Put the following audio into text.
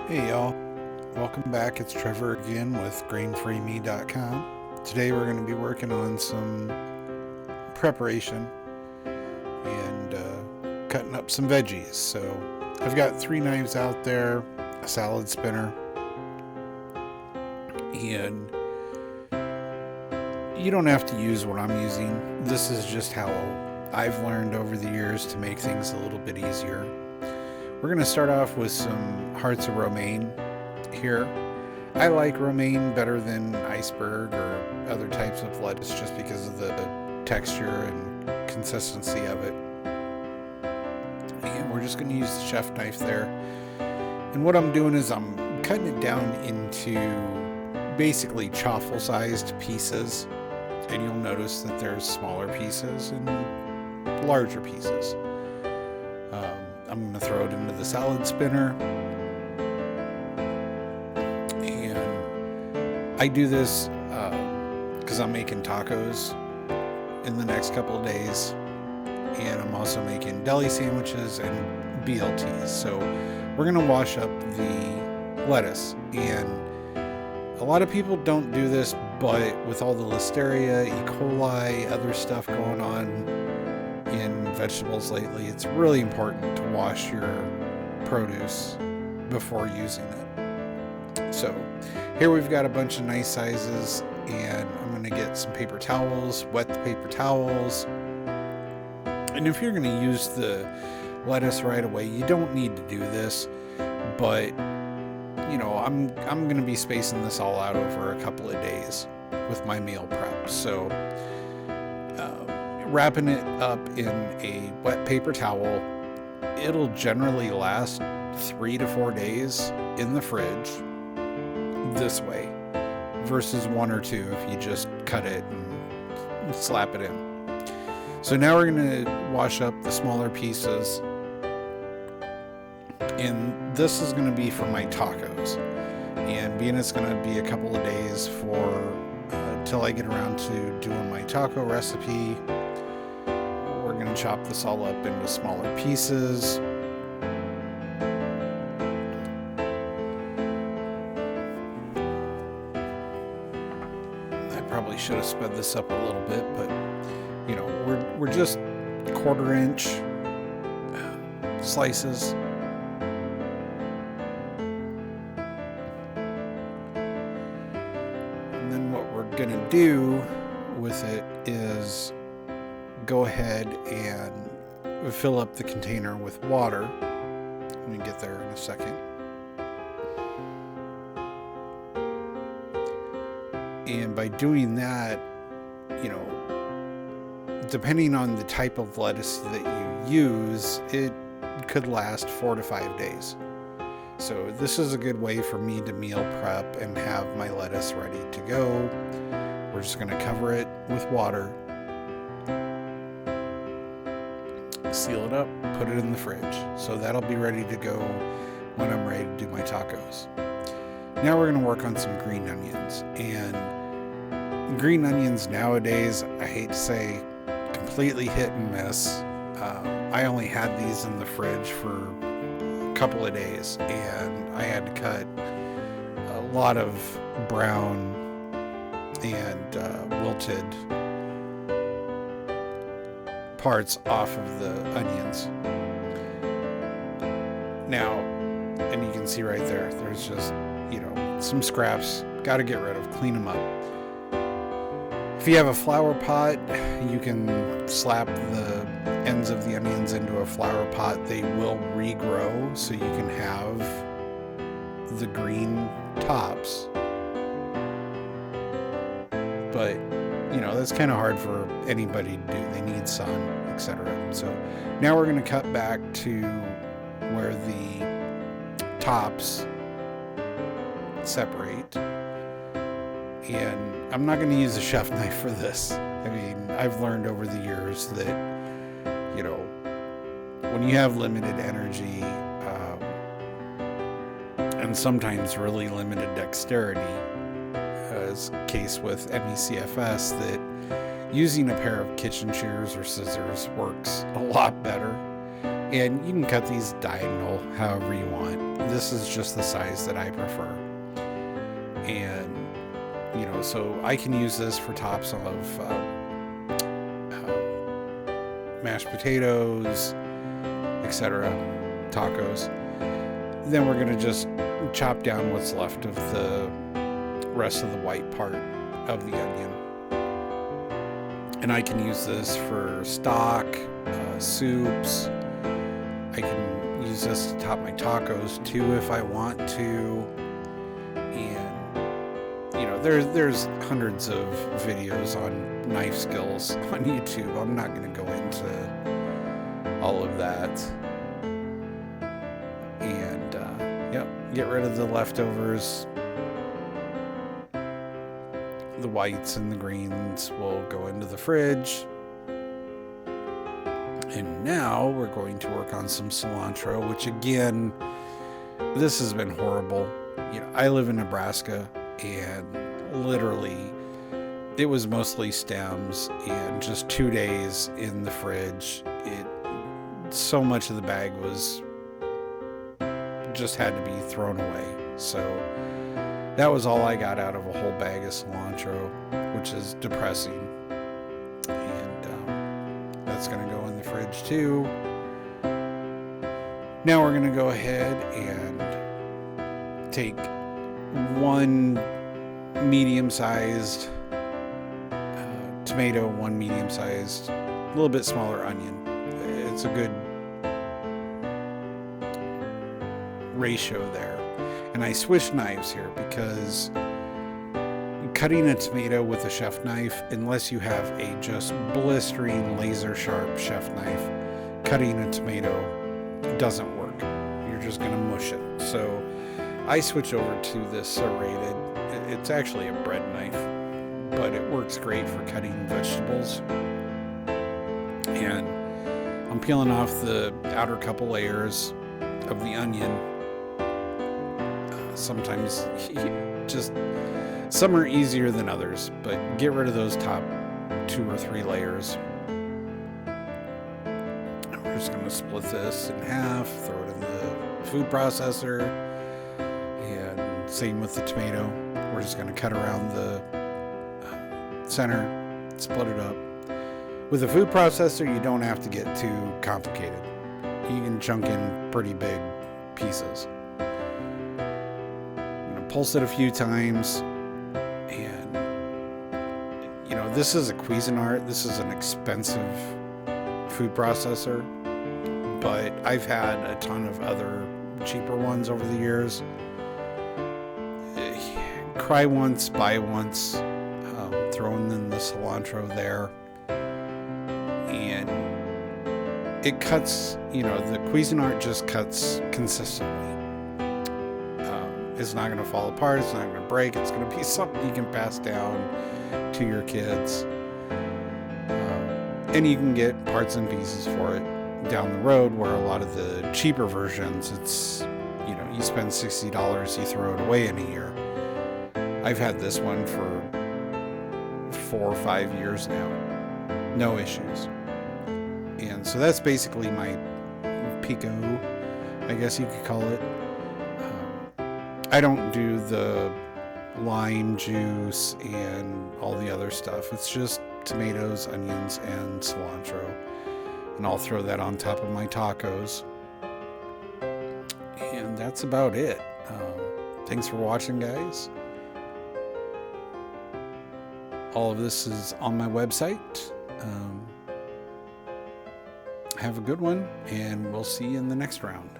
Hey y'all, welcome back. It's Trevor again with grainfreeme.com. Today we're going to be working on some preparation and cutting up some veggies. So I've got 3 knives out there, a salad spinner, and you don't have to use what I'm using. This is just how I've learned over the years to make things a little bit easier. We're going to start off with some hearts of romaine here. I like romaine better than iceberg or other types of lettuce just because of the texture and consistency of it. And we're just going to use the chef knife there. And what I'm doing is I'm cutting it down into basically chaffle-sized pieces. And you'll notice that there's smaller pieces and larger pieces. I'm going to throw it into the salad spinner, and I do this because I'm making tacos in the next couple of days, and I'm also making deli sandwiches and BLTs. So we're going to wash up the lettuce, and a lot of people don't do this, but with all the listeria, E. coli, other stuff going on in vegetables lately, it's really important to wash your produce before using it. So here we've got a bunch of nice sizes, and I'm going to get some paper towels, wet the paper towels. And if you're going to use the lettuce right away, you don't need to do this, but you know, I'm going to be spacing this all out over a couple of days with my meal prep. So wrapping it up in a wet paper towel, it'll generally last 3 to 4 days in the fridge this way versus 1 or 2 if you just cut it and slap it in. So now we're going to wash up the smaller pieces, and this is going to be for my tacos, and being it's going to be a couple of days for till I get around to doing my taco recipe. We're going to chop this all up into smaller pieces. I probably should have sped this up a little bit, but you know, we're just 1/4 inch slices. And then what we're going to do with it is go ahead and fill up the container with water. Let me get there in a second. And by doing that, you know, depending on the type of lettuce that you use, it could last 4 to 5 days. So this is a good way for me to meal prep and have my lettuce ready to go. We're just going to cover it with water, seal it up, put it in the fridge. So that'll be ready to go when I'm ready to do my tacos. Now we're going to work on some green onions. And green onions nowadays, I hate to say, completely hit and miss. I only had these in the fridge for a couple of days, and I had to cut a lot of brown and wilted parts off of the onions. Now, and you can see right there, there's just, you know, some scraps. Got to get rid of, clean them up. If you have a flower pot, you can slap the ends of the onions into a flower pot. They will regrow, so you can have the green tops. But you know, that's kind of hard for anybody to do. They need sun, etc. So now we're going to cut back to where the tops separate. And I'm not going to use a chef knife for this. I mean, I've learned over the years that, you know, when you have limited energy and sometimes really limited dexterity, as case with MECFS, that using a pair of kitchen shears or scissors works a lot better. And you can cut these diagonal however you want. This is just the size that I prefer. And, so I can use this for tops of mashed potatoes, etc., tacos. Then we're going to just chop down what's left of the rest of the white part of the onion. And I can use this for stock, soups. I can use this to top my tacos too if I want to. And there's hundreds of videos on knife skills on YouTube. I'm not going to go into all of that. And get rid of the leftovers. The whites and the greens will go into the fridge. And now we're going to work on some cilantro, which again, this has been horrible. I live in Nebraska, and literally it was mostly stems, and just 2 days in the fridge, so much of the bag was just had to be thrown away. So that was all I got out of a whole bag of cilantro, which is depressing. And that's going to go in the fridge too. Now we're going to go ahead and take one medium-sized tomato, one medium-sized, a little bit smaller onion. It's a good ratio there. And I switched knives here because cutting a tomato with a chef knife, unless you have a just blistering laser sharp chef knife, cutting a tomato doesn't work. You're just going to mush it. So I switch over to this serrated. It's actually a bread knife, but it works great for cutting vegetables. And I'm peeling off the outer couple layers of the onion. Sometimes just some are easier than others, but get rid of those top 2 or 3 layers. And we're just going to split this in half, throw it in the food processor, and same with the tomato. We're just going to cut around the center, split it up. With a food processor, you don't have to get too complicated. You can chunk in pretty big pieces. Pulse it a few times, and this is a Cuisinart. This is an expensive food processor, but I've had a ton of other cheaper ones over the years. Cry once, buy once. Throwing in the cilantro there, and it cuts. The Cuisinart just cuts consistently. It's not going to fall apart. It's not going to break. It's going to be something you can pass down to your kids. And you can get parts and pieces for it down the road, where a lot of the cheaper versions, it's, you spend $60, you throw it away in a year. I've had this one for 4 or 5 years now. No issues. And so that's basically my Pico, I guess you could call it. I don't do the lime juice and all the other stuff. It's just tomatoes, onions, and cilantro. And I'll throw that on top of my tacos. And that's about it. Thanks for watching, guys. All of this is on my website. Have a good one, and we'll see you in the next round.